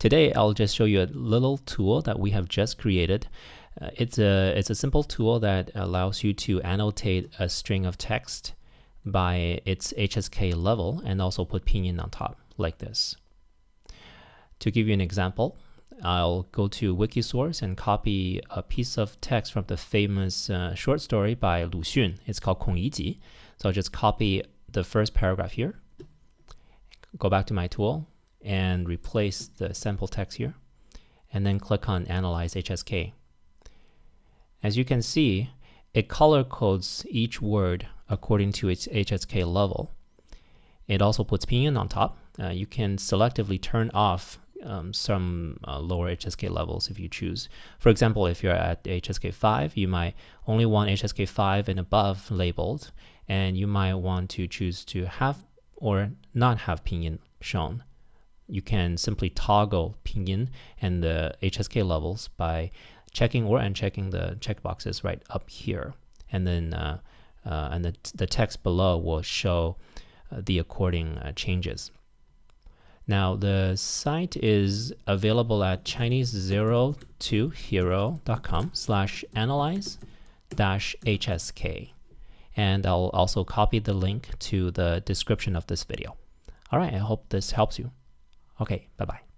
Today, I'll just show you a little tool that we have just created. It's a simple tool that allows you to annotate a string of text by its HSK level and also put pinyin on top like this. To give you an example, I'll go to Wikisource and copy a piece of text from the famous short story by Lu Xun. It's called 孔乙己. So I'll just copy the first paragraph here, go back to my tool, and replace the sample text here, and then click on Analyze HSK. As you can see, it color codes each word according to its HSK level. It also puts pinyin on top. You can selectively turn off some lower HSK levels if you choose. For example, if you're at HSK 5, you might only want HSK 5 and above labeled, and you might want to choose to have or not have pinyin shown. You can simply toggle pinyin and the HSK levels by checking or unchecking the checkboxes right up here, and then the text below will show the according changes. Now, the site is available at chinese02hero.com/analyze-hsk. And I'll also copy the link to the description of this video. All right, I hope this helps you. Okay, bye-bye.